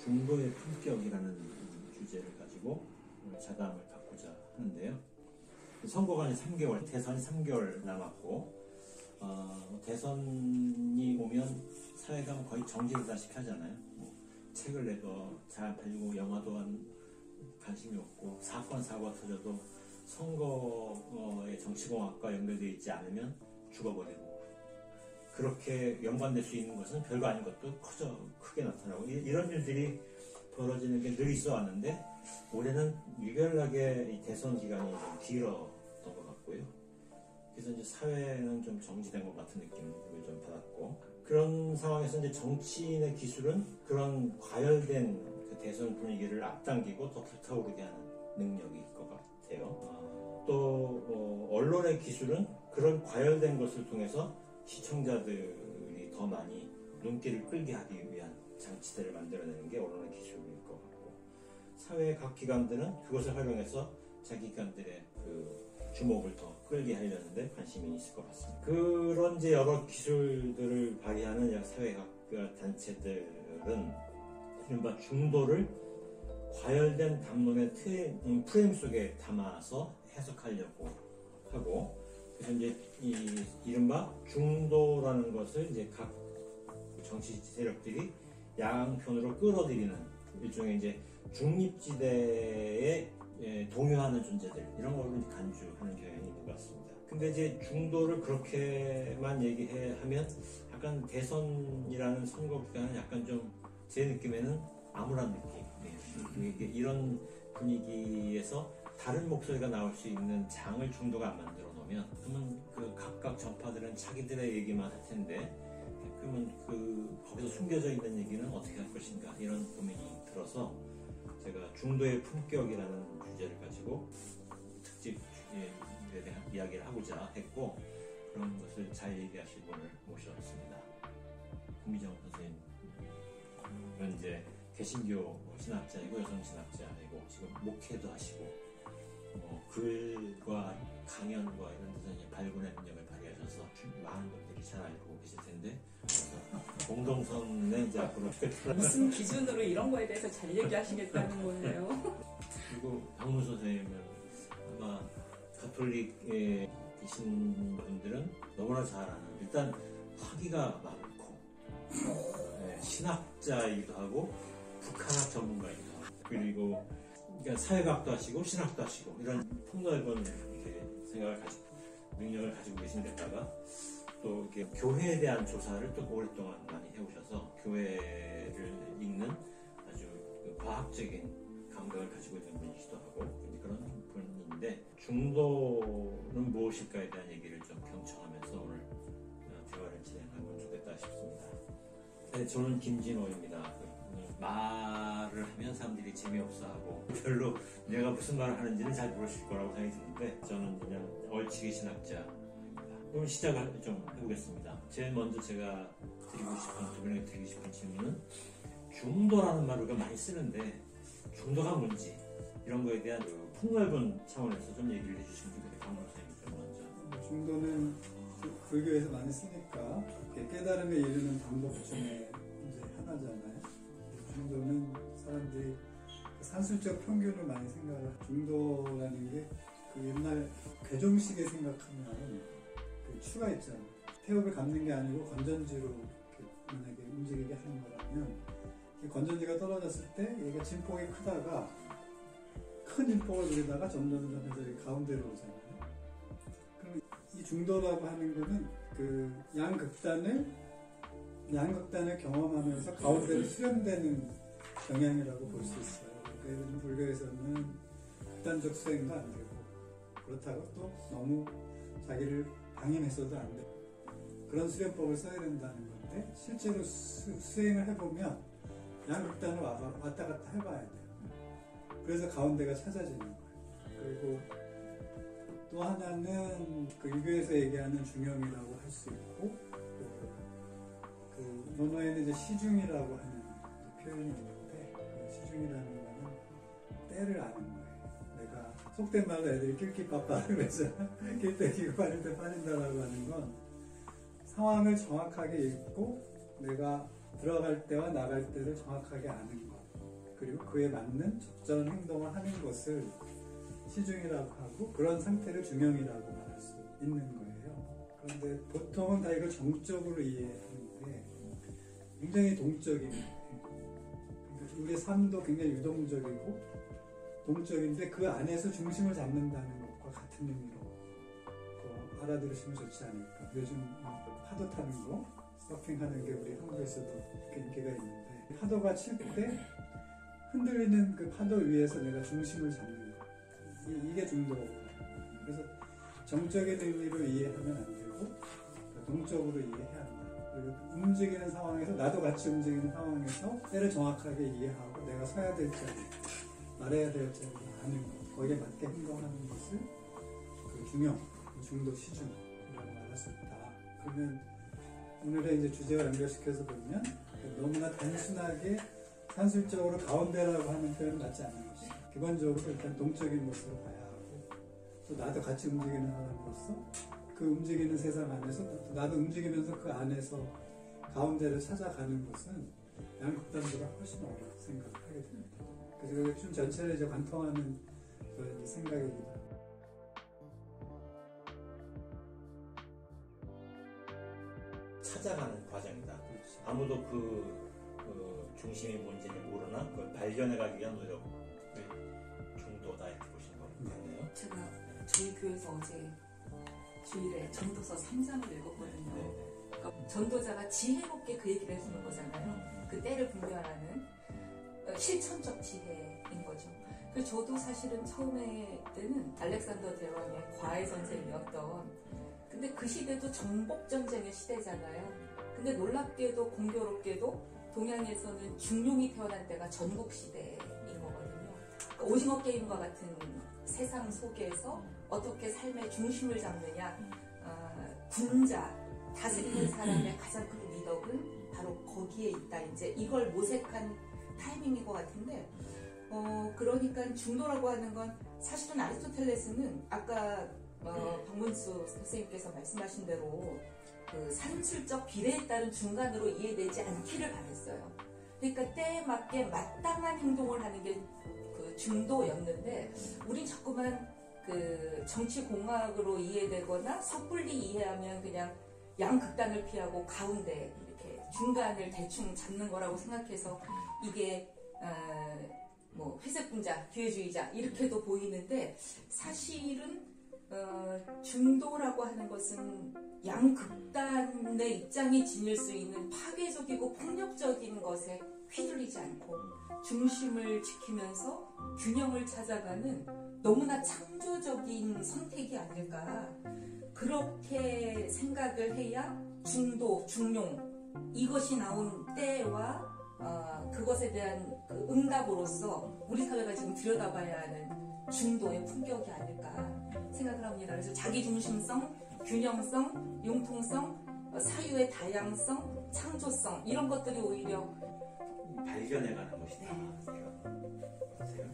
중도의 품격이라는 주제를 가지고 오늘 자담을 갖고자 하는데요. 선거가 이제 3개월, 대선이 3개월 남았고, 대선이 오면 사회가 거의 정지되다시피 하잖아요. 뭐 책을 내도 잘 안 팔리고, 영화도 관심이 없고, 사건, 사고가 터져도 선거의 정치공학과 연결되어 있지 않으면 죽어버리고, 그렇게 연관될 수 있는 것은 별거 아닌 것도 크게 나타나고, 이런 일들이 벌어지는 게 늘 있어 왔는데, 올해는 유별나게 이 대선 기간이 좀 길었던 것 같고요. 그래서 이제 사회는 좀 정지된 것 같은 느낌을 좀 받았고, 그런 상황에서 이제 정치인의 기술은 그런 과열된 그 대선 분위기를 앞당기고 더 불타오르게 하는 능력이 있을 것 같아요. 또 언론의 기술은 그런 과열된 것을 통해서 시청자들이 더 많이 눈길을 끌게 하기 위한 장치들을 만들어내는 게 언론의 기술일 것 같고, 사회 각 기관들은 그것을 활용해서 자기 기관들의 그 주목을 더 끌게 하려는데 관심이 있을 것 같습니다. 그런 이제 여러 기술들을 발휘하는 사회 각 단체들은 이른바 중도를 과열된 담론의 프레임 속에 담아서 해석하려고 하고, 그래서 이제 이른바 중도라는 것을 이제 각 정치 세력들이 양편으로 끌어들이는 일종의 이제 중립지대에 동요하는 존재들, 이런 걸로 간주하는 경향이 있는 것 같습니다. 근데 이제 중도를 그렇게만 얘기하면 약간 대선이라는 선거 기간은 약간 좀 제 느낌에는 암울한 느낌. 이런 분위기에서 다른 목소리가 나올 수 있는 장을 중도가 안 만들어 놓으면, 그러면 그 각각 정파들은 자기들의 얘기만 할 텐데, 그러면 거기서 숨겨져 있는 얘기는 어떻게 할 것인가, 이런 고민이 들어서 제가 중도의 품격이라는 주제를 가지고 특집에 대한 이야기를 하고자 했고, 그런 것을 잘 얘기하실 분을 모셨습니다. 구미정 선생님, 이제 개신교 신학자이고 여성 신학자이고 지금 목회도 하시고, 글과 강연과 이런 데서 발굴의 능력을 발휘하셔서 많은 분들이 잘 알고 계실 텐데, 공동선에 이제 앞으로 무슨 기준으로 이런 거에 대해서 잘 얘기하시겠다는 거예요? 그리고 박문 선생님은 아마 가톨릭에 계신 분들은 너무나 잘 아는, 일단 학위가 많고, 신학자이기도 하고 북한학 전문가이기도 하고, 그리고 그러니까 사회학도 하시고 신학도 하시고, 이런 폭넓은 생각을 가지고 능력을 가지고 계신 데다가 또 이렇게 교회에 대한 조사를 또 오랫동안 많이 해오셔서 교회를 읽는 아주 과학적인 감각을 가지고 있는 분이시기도 하고, 그런 분인데, 중도는 무엇일까에 대한 얘기를 좀 경청하면서 오늘 대화를 진행하면 좋겠다 싶습니다. 네, 저는 김진호입니다. 말을 하면 사람들이 재미없어하고 별로 내가 무슨 말을 하는지는 잘 모르실 거라고 생각이 드는데, 저는 그냥 얼치기 신학자입니다. 그럼 시작을 좀 해보겠습니다. 제일 먼저 제가 두 분에게 드리고 싶은 질문은, 중도라는 말을 우리가 많이 쓰는데 중도가 뭔지, 이런 거에 대한 폭넓은 차원에서 좀 얘기를 해주시면 좋겠어요. 강원 선생님이 좀 먼저. 중도는 불교에서 많이 쓰니까 깨달음에 이르는 방법 중에 이제 하나잖아요. 중도는 사람들이 산술적 평균을 많이 생각을, 중도라는 게 그 옛날 괴종식에 생각하면 그 추가 있잖아요. 태엽을 감는 게 아니고 건전지로 만약에 움직이게 하는 거라면, 건전지가 떨어졌을 때 얘가 진폭이 크다가 큰 진폭을 누리다가 점점 해서 가운데로 오잖아요. 그럼 이 중도라고 하는 거는 그 양극단을 경험하면서 가운데로 수렴되는 경향이라고 볼 수 있어요. 그러니까 불교에서는 극단적 수행도 안 되고, 그렇다고 또 너무 자기를 방임했어도 안 되고, 그런 수련법을 써야 된다는 건데, 실제로 수행을 해보면 양극단을 왔다 갔다 해봐야 돼요. 그래서 가운데가 찾아지는 거예요. 그리고 또 하나는 그 유교에서 얘기하는 중형이라고 할 수 있고, 그 논어에는 이제 시중이라고 하는 표현이 있는데, 그 시중이라는 거는 때를 아는 거예요. 내가 속된 말로 애들이 낄끼빠빠라고 그러잖아. 낄때 끼고 빠질 때 빠진다라고 하는 건, 상황을 정확하게 읽고 내가 들어갈 때와 나갈 때를 정확하게 아는 것, 그리고 그에 맞는 적절한 행동을 하는 것을 시중이라고 하고, 그런 상태를 중형이라고 말할 수 있는 거예요. 그런데 보통은 다 이걸 정적으로 이해하는데 굉장히 동적입니다. 우리의 삶도 굉장히 유동적이고 동적인데 그 안에서 중심을 잡는다는 것과 같은 의미로 알아들으시면 좋지 않을까. 요즘 파도 타는 거, 서핑하는 게 우리 한국에서도 인기가 있는데, 파도가 칠 때 흔들리는 그 파도 위에서 내가 중심을 잡는 거, 이게 중도라고. 그래서 정적인 의미로 이해하면 안 되고 동적으로 이해해야 한다. 그리고 움직이는 상황에서, 나도 같이 움직이는 상황에서 때를 정확하게 이해하고 내가 서야 될 자리, 말해야 될 자리를 아는 것, 거기에 맞게 행동하는 것을 그 중형, 중도, 시중이라고 말할 수 있다. 그러면 오늘의 이제 주제와 연결시켜서 보면 너무나 단순하게 산술적으로 가운데라고 하는 표현은 맞지 않는 것이죠. 기본적으로 일단 동적인 모습을 봐야 하고, 또 나도 같이 움직이는 사람으로서 그 움직이는 세상 안에서 또 나도 움직이면서 그 안에서 가운데를 찾아가는 것은 양극단보다 훨씬 어렵다고 생각하게 됩니다. 그래서 그게 좀 전체를 이제 관통하는 그런 생각입니다. 찾아가는 과정이다. 그렇죠. 아무도 그 중심이 뭔지를 모르나 그걸 발견해가기 위한 노력을 중도다 이렇게 보시는 거겠네요. 제가 저희 교회에서 어제 주일에 전도서 3장을 읽었거든요. 네. 그러니까 전도자가 지혜롭게 그 얘기를 해주는 거잖아요. 그 때를 분별하는 실천적 지혜인 거죠. 그래서 저도 사실은 처음에 때는 알렉산더 대왕의 과외 선생이었던, 근데 그 시대도 정복 전쟁의 시대잖아요. 근데 놀랍게도 공교롭게도 동양에서는 중용이 태어난 때가 전국 시대인 거거든요. 그러니까 오징어 게임과 같은 세상 속에서 어떻게 삶의 중심을 잡느냐, 군자, 다스리는 사람의 가장 큰 미덕은 바로 거기에 있다. 이제 이걸 모색한 타이밍인 것 같은데, 그러니까 중도라고 하는 건 사실은 아리스토텔레스는 아까 박문수 선생님께서 말씀하신 대로 그 산술적 비례에 따른 중간으로 이해되지 않기를 바랬어요. 그러니까 때에 맞게 마땅한 행동을 하는 게 그 중도였는데, 우린 자꾸만 그 정치공학으로 이해되거나 섣불리 이해하면 그냥 양극단을 피하고 가운데 이렇게 중간을 대충 잡는 거라고 생각해서 이게 뭐 회색분자, 기회주의자 이렇게도 보이는데, 사실은 중도라고 하는 것은 양극단의 입장이 지닐 수 있는 파괴적이고 폭력적인 것에 휘둘리지 않고 중심을 지키면서 균형을 찾아가는 너무나 창조적인 선택이 아닐까, 그렇게 생각을 해야 중도, 중용 이것이 나온 때와 그것에 대한 그 응답으로서 우리 사회가 지금 들여다봐야 하는 중도의 품격이 아닐까 생각을 합니다. 그래서 자기중심성, 균형성, 융통성, 사유의 다양성, 창조성 이런 것들이 오히려 발견해가는 것이다. 네. 그러세요?